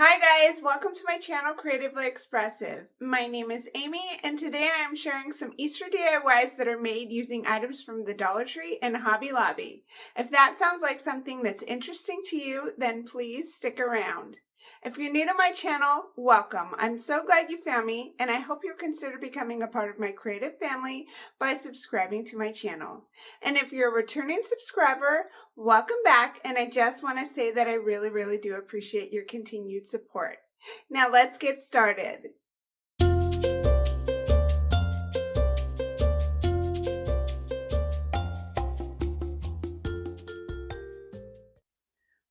Hi guys, welcome to my channel Creatively Expressive. My name is Amy and today I am sharing some Easter DIYs that are made using items from the Dollar Tree and Hobby Lobby. If that sounds like something that's interesting to you, then please stick around. If you're new to my channel, welcome. I'm so glad you found me and I hope you'll consider becoming a part of my creative family by subscribing to my channel. And if you're a returning subscriber, welcome back, and I just want to say that I really do appreciate your continued support. Now let's get started.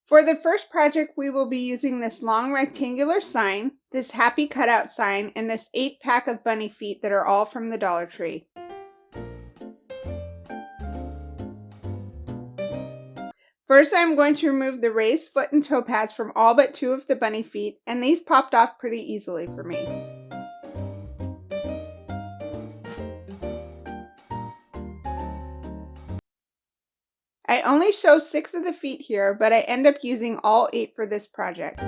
For the first project, we will be using this long rectangular sign, this happy cutout sign, and this 8-pack of bunny feet that are all from the Dollar Tree. First, I'm going to remove the raised foot and toe pads from all but 2 of the bunny feet, and these popped off pretty easily for me. I only show 6 of the feet here, but I end up using all 8 for this project.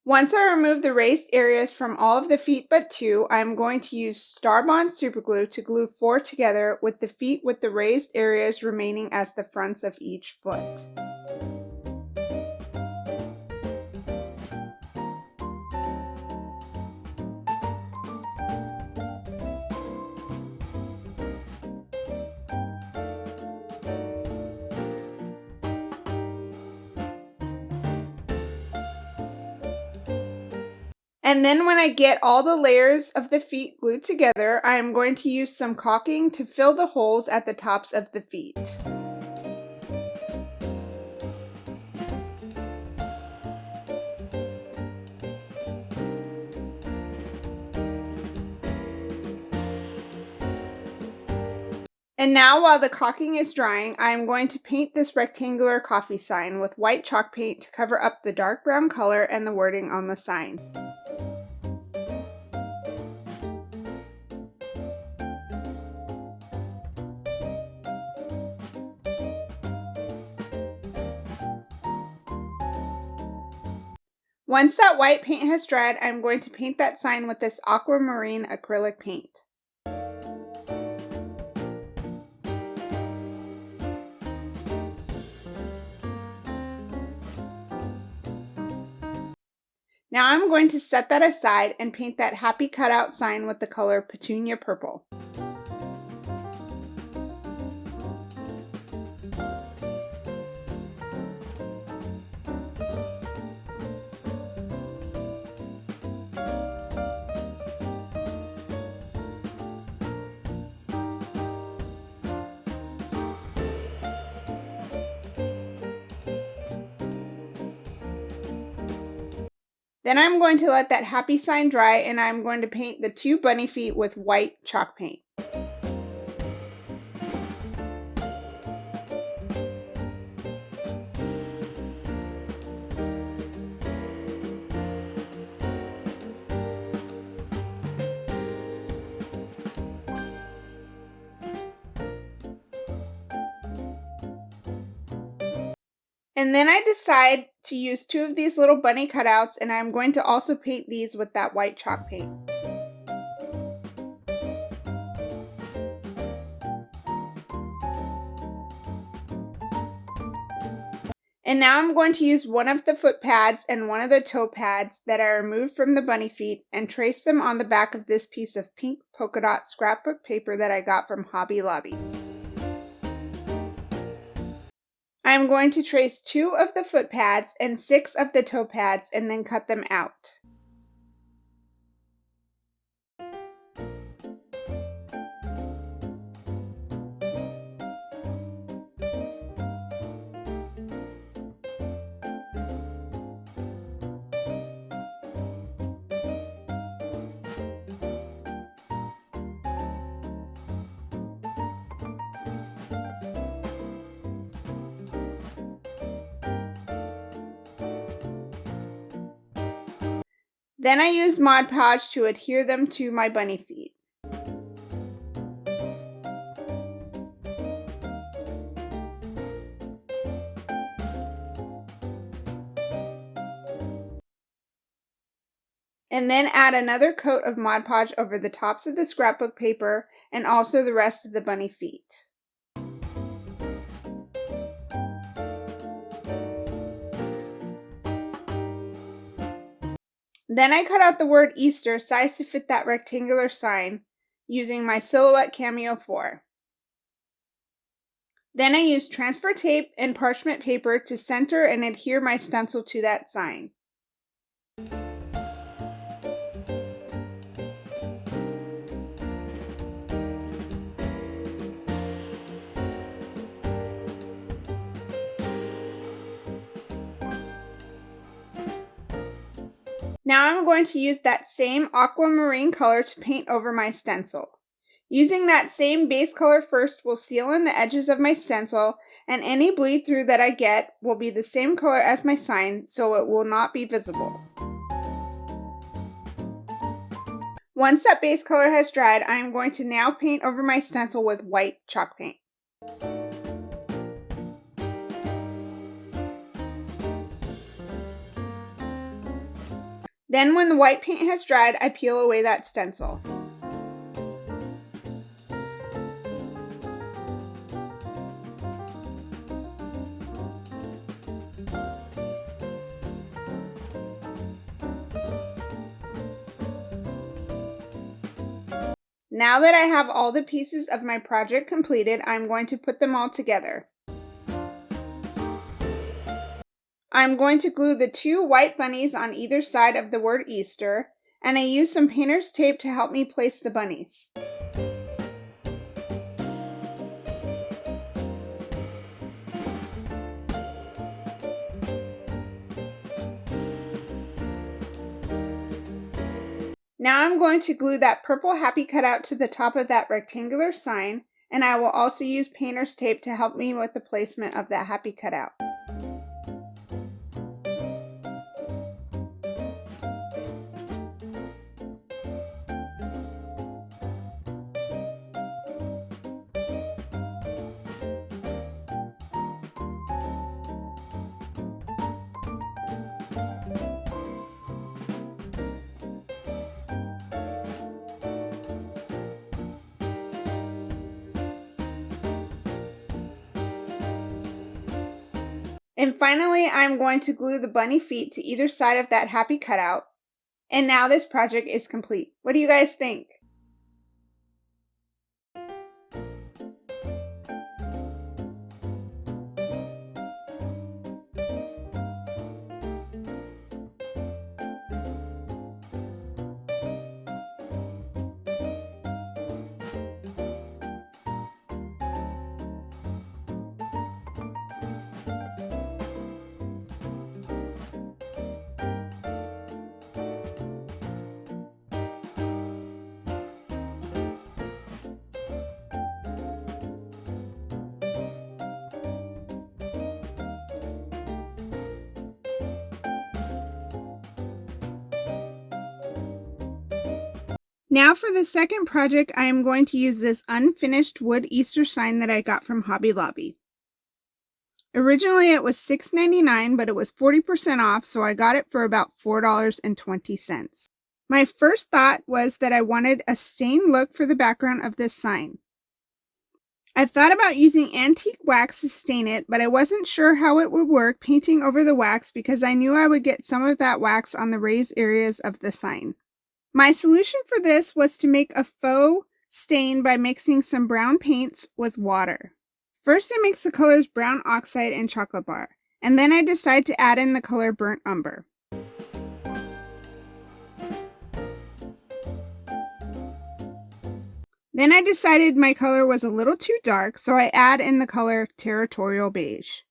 Once I remove the raised areas from all of the feet but 2, I'm going to use Starbond superglue to glue 4 together with the feet with the raised areas remaining as the fronts of each foot. And then when I get all the layers of the feet glued together, I am going to use some caulking to fill the holes at the tops of the feet. And now while the caulking is drying, I am going to paint this rectangular coffee sign with white chalk paint to cover up the dark brown color and the wording on the sign. Once that white paint has dried, I'm going to paint that sign with this aquamarine acrylic paint. Now I'm going to set that aside and paint that happy cutout sign with the color Petunia Purple. Then I'm going to let that happy sign dry and I'm going to paint the 2 bunny feet with white chalk paint. And then I decide to use 2 of these little bunny cutouts, and I'm going to also paint these with that white chalk paint. And now I'm going to use one of the foot pads and one of the toe pads that I removed from the bunny feet and trace them on the back of this piece of pink polka dot scrapbook paper that I got from Hobby Lobby. I'm going to trace 2 of the foot pads and 6 of the toe pads and then cut them out. Then I use Mod Podge to adhere them to my bunny feet. and then add another coat of Mod Podge over the tops of the scrapbook paper and also the rest of the bunny feet. Then I cut out the word Easter sized to fit that rectangular sign using my Silhouette Cameo 4. Then I used transfer tape and parchment paper to center and adhere my stencil to that sign. Now I'm going to use that same aquamarine color to paint over my stencil. Using that same base color first will seal in the edges of my stencil, and any bleed through that I get will be the same color as my sign, so it will not be visible. Once that base color has dried, I am going to now paint over my stencil with white chalk paint. Then when the white paint has dried, I peel away that stencil. Now that I have all the pieces of my project completed, I'm going to put them all together. I'm going to glue the 2 white bunnies on either side of the word Easter, and I use some painter's tape to help me place the bunnies. Now I'm going to glue that purple happy cutout to the top of that rectangular sign, and I will also use painter's tape to help me with the placement of that happy cutout. And finally, I'm going to glue the bunny feet to either side of that happy cutout. And now this project is complete. What do you guys think? Now for the second project, I am going to use this unfinished wood Easter sign that I got from Hobby Lobby. Originally it was $6.99, but it was 40% off, so I got it for about $4.20. My first thought was that I wanted a stained look for the background of this sign. I thought about using antique wax to stain it, but I wasn't sure how it would work painting over the wax because I knew I would get some of that wax on the raised areas of the sign. My solution for this was to make a faux stain by mixing some brown paints with water. First I mix the colors brown oxide and chocolate bar, and then I decide to add in the color burnt umber. Then I decided my color was a little too dark, so I add in the color territorial beige.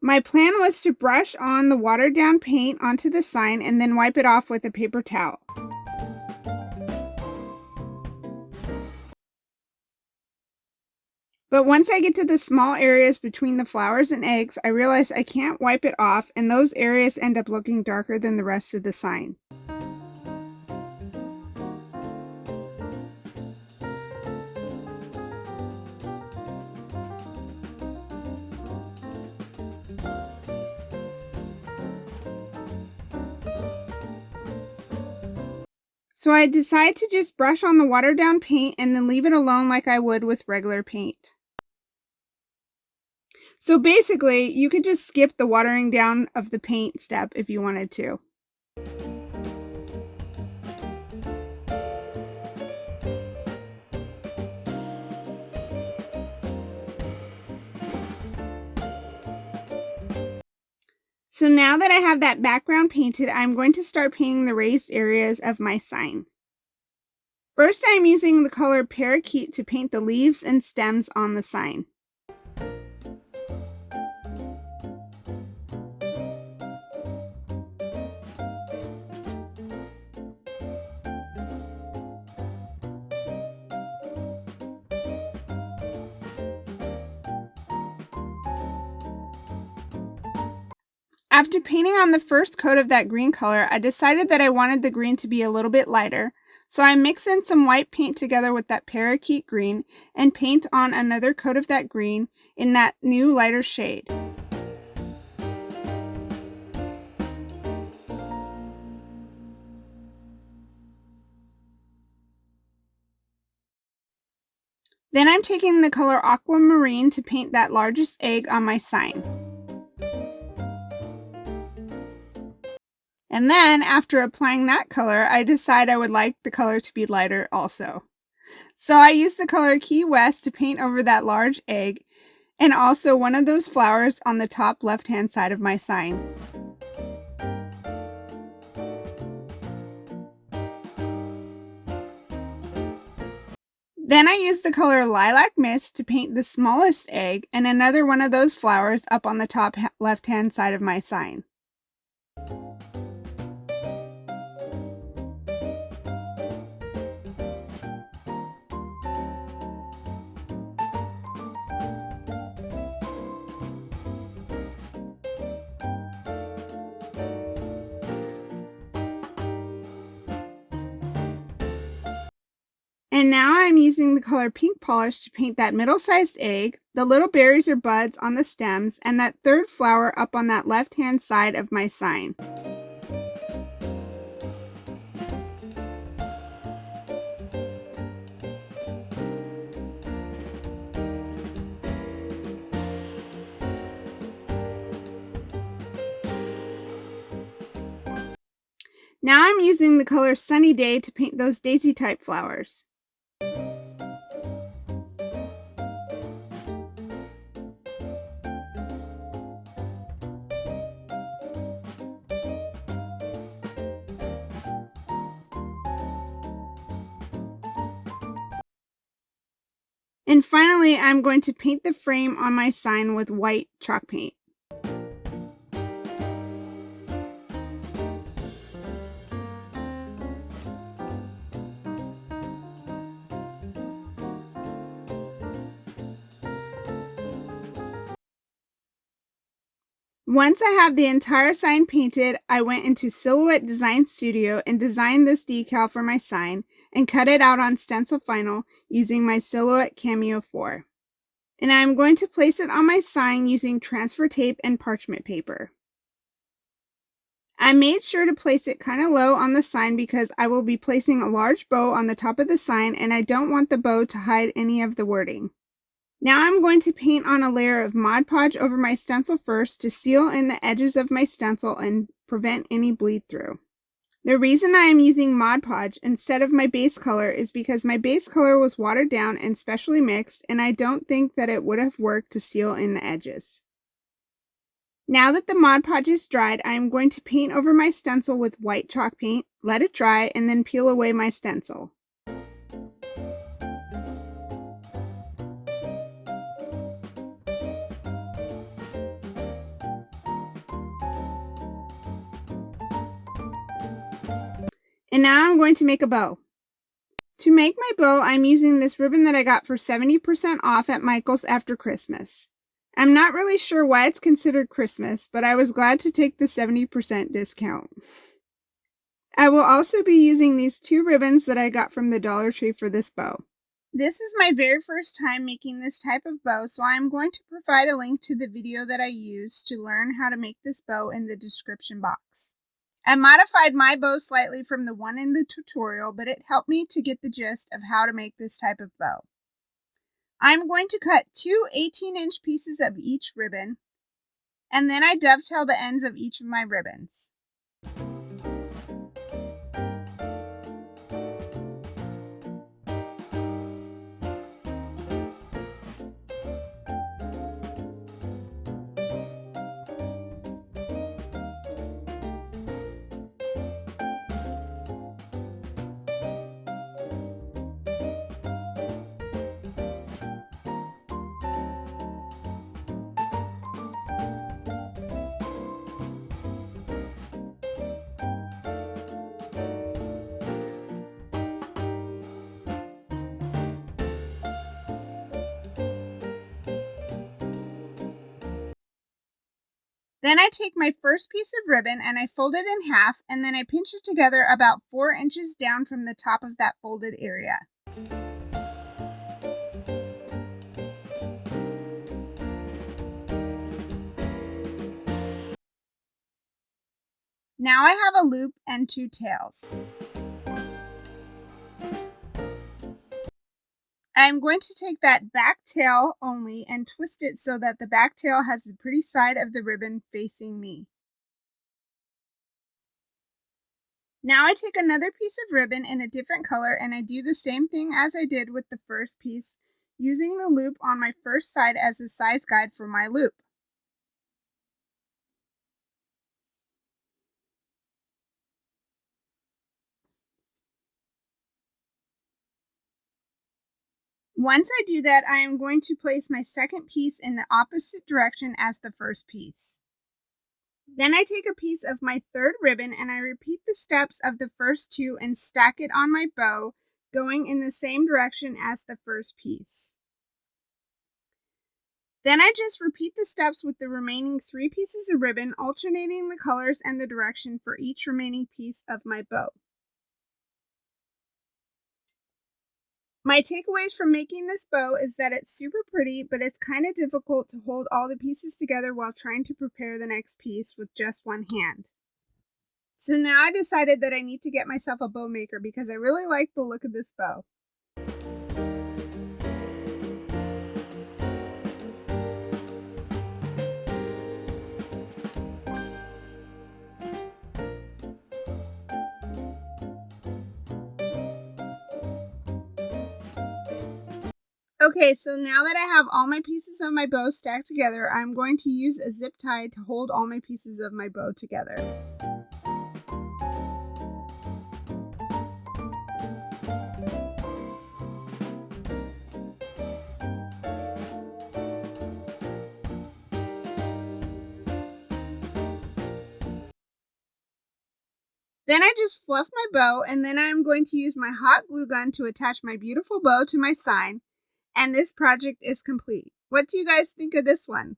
My plan was to brush on the watered down paint onto the sign and then wipe it off with a paper towel. But once I get to the small areas between the flowers and eggs, I realize I can't wipe it off, and those areas end up looking darker than the rest of the sign. So I decided to just brush on the watered down paint and then leave it alone like I would with regular paint. So basically, you could just skip the watering down of the paint step if you wanted to. So now that I have that background painted, I'm going to start painting the raised areas of my sign. First, I'm using the color Parakeet to paint the leaves and stems on the sign. After painting on the first coat of that green color, I decided that I wanted the green to be a little bit lighter, so I mix in some white paint together with that Parakeet green and paint on another coat of that green in that new lighter shade. Then I'm taking the color Aquamarine to paint that largest egg on my sign. And then, after applying that color, I decide I would like the color to be lighter also. So I used the color Key West to paint over that large egg and also one of those flowers on the top left-hand side of my sign. Then I used the color Lilac Mist to paint the smallest egg and another one of those flowers up on the top left-hand side of my sign. And now I'm using the color Pink Polish to paint that middle-sized egg, the little berries or buds on the stems, and that third flower up on that left-hand side of my sign. Now I'm using the color Sunny Day to paint those daisy-type flowers. And finally, I'm going to paint the frame on my sign with white chalk paint. Once I have the entire sign painted, I went into Silhouette Design Studio and designed this decal for my sign and cut it out on Stencil Vinyl using my Silhouette Cameo 4. And I'm going to place it on my sign using transfer tape and parchment paper. I made sure to place it kind of low on the sign because I will be placing a large bow on the top of the sign and I don't want the bow to hide any of the wording. Now I'm going to paint on a layer of Mod Podge over my stencil first to seal in the edges of my stencil and prevent any bleed through. The reason I am using Mod Podge instead of my base color is because my base color was watered down and specially mixed, and I don't think that it would have worked to seal in the edges. Now that the Mod Podge is dried, I am going to paint over my stencil with white chalk paint, let it dry, and then peel away my stencil. And now I'm going to make a bow. To make my bow, I'm using this ribbon that I got for 70% off at Michael's after Christmas. I'm not really sure why it's considered Christmas, but I was glad to take the 70% discount. I will also be using these two ribbons that I got from the Dollar Tree for this bow. This is my very first time making this type of bow, so I'm going to provide a link to the video that I used to learn how to make this bow in the description box. I modified my bow slightly from the one in the tutorial, but it helped me to get the gist of how to make this type of bow. I'm going to cut two 18-inch pieces of each ribbon, and then I dovetail the ends of each of my ribbons. Then I take my first piece of ribbon and I fold it in half, and then I pinch it together about 4 inches down from the top of that folded area. Now I have a loop and two tails. I'm going to take that back tail only and twist it so that the back tail has the pretty side of the ribbon facing me. Now I take another piece of ribbon in a different color and I do the same thing as I did with the first piece, using the loop on my first side as a size guide for my loop. Once I do that, I am going to place my second piece in the opposite direction as the first piece. Then I take a piece of my third ribbon and I repeat the steps of the first two and stack it on my bow, going in the same direction as the first piece. Then I just repeat the steps with the remaining 3 pieces of ribbon, alternating the colors and the direction for each remaining piece of my bow. My takeaways from making this bow is that it's super pretty, but it's kind of difficult to hold all the pieces together while trying to prepare the next piece with just one hand. So now I decided that I need to get myself a bow maker because I really like the look of this bow. Okay, so now that I have all my pieces of my bow stacked together, I'm going to use a zip tie to hold all my pieces of my bow together. Then I just fluff my bow, and then I'm going to use my hot glue gun to attach my beautiful bow to my sign. And this project is complete. What do you guys think of this one?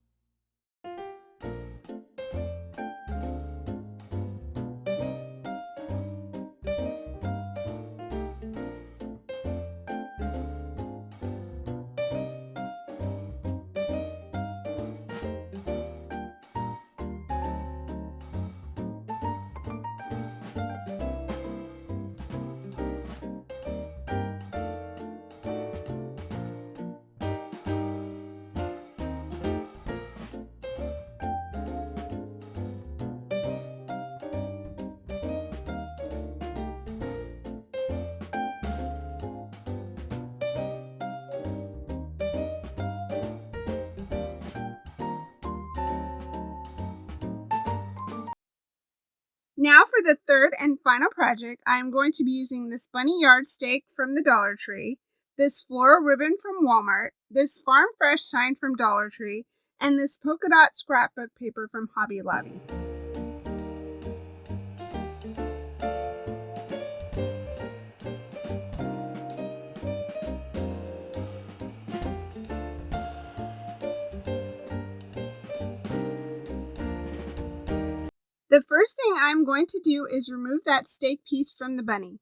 Now for the third and final project, I am going to be using this bunny yardstick from the Dollar Tree, this floral ribbon from Walmart, this Farm Fresh sign from Dollar Tree, and this polka dot scrapbook paper from Hobby Lobby. The first thing I'm going to do is remove that stake piece from the bunny.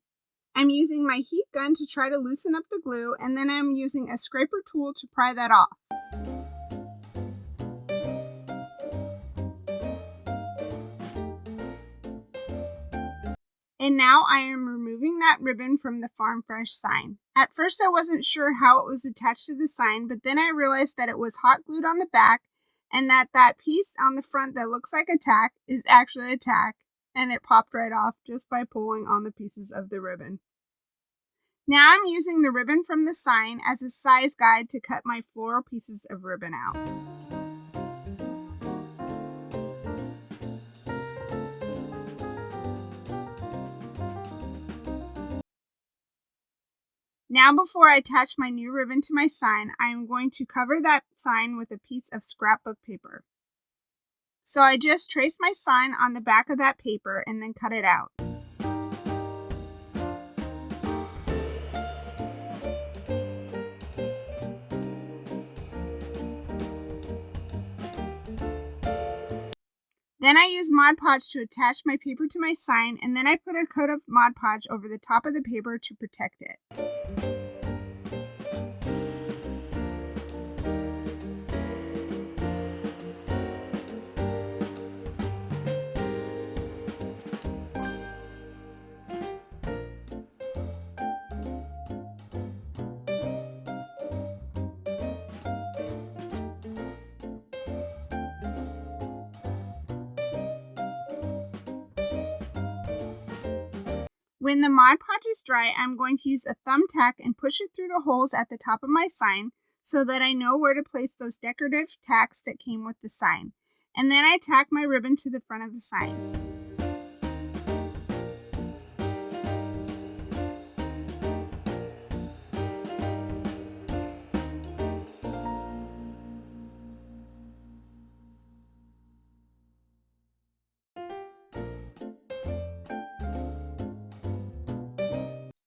I'm using my heat gun to try to loosen up the glue, and then I'm using a scraper tool to pry that off. And now I am removing that ribbon from the Farm Fresh sign. At first I wasn't sure how it was attached to the sign, but then I realized that it was hot glued on the back and that piece on the front that looks like a tack is actually a tack, and it popped right off just by pulling on the pieces of the ribbon. Now I'm using the ribbon from the sign as a size guide to cut my floral pieces of ribbon out. Now before I attach my new ribbon to my sign, I am going to cover that sign with a piece of scrapbook paper. So I just trace my sign on the back of that paper and then cut it out. Then I use Mod Podge to attach my paper to my sign, and then I put a coat of Mod Podge over the top of the paper to protect it. When the Mod Podge is dry, I'm going to use a thumbtack and push it through the holes at the top of my sign so that I know where to place those decorative tacks that came with the sign. And then I tack my ribbon to the front of the sign.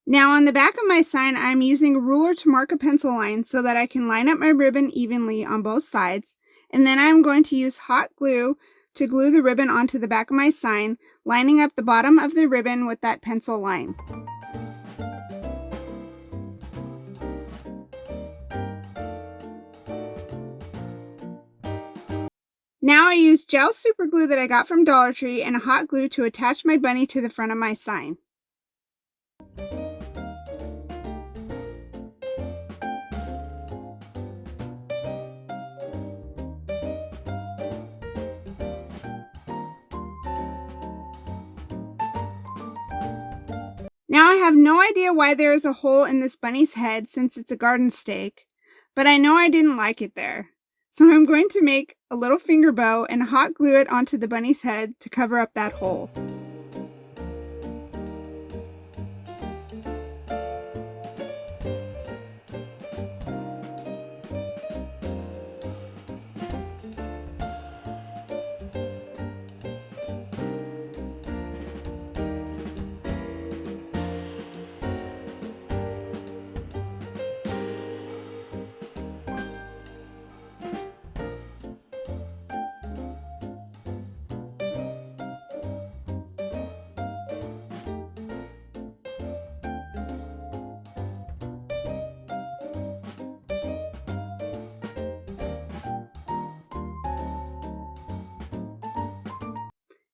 Now on the back of my sign, I'm using a ruler to mark a pencil line so that I can line up my ribbon evenly on both sides. And then I'm going to use hot glue to glue the ribbon onto the back of my sign, lining up the bottom of the ribbon with that pencil line. Now I use gel super glue that I got from Dollar Tree and a hot glue to attach my bunny to the front of my sign. Now I have no idea why there is a hole in this bunny's head since it's a garden stake, but I know I didn't like it there. So I'm going to make a little finger bow and hot glue it onto the bunny's head to cover up that hole.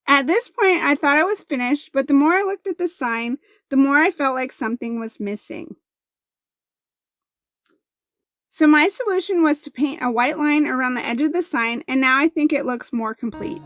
At this point, I thought I was finished, but the more I looked at the sign, the more I felt like something was missing. So my solution was to paint a white line around the edge of the sign, and now I think it looks more complete.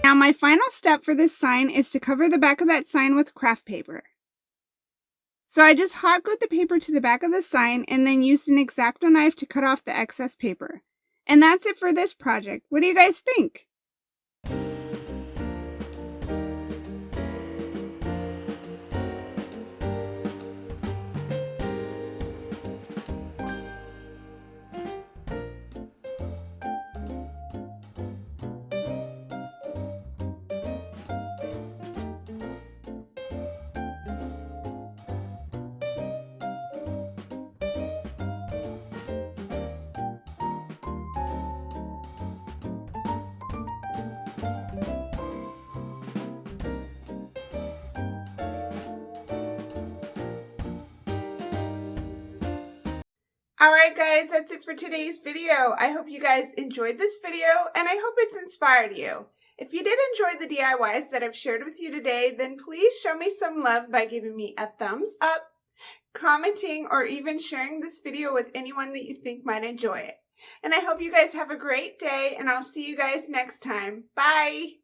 Now my final step for this sign is to cover the back of that sign with craft paper. So I just hot glued the paper to the back of the sign and then used an X-Acto knife to cut off the excess paper. And that's it for this project. What do you guys think? Alright guys, that's it for today's video. I hope you guys enjoyed this video and I hope it's inspired you. If you did enjoy the DIYs that I've shared with you today, then please show me some love by giving me a thumbs up, commenting, or even sharing this video with anyone that you think might enjoy it. And I hope you guys have a great day, and I'll see you guys next time. Bye!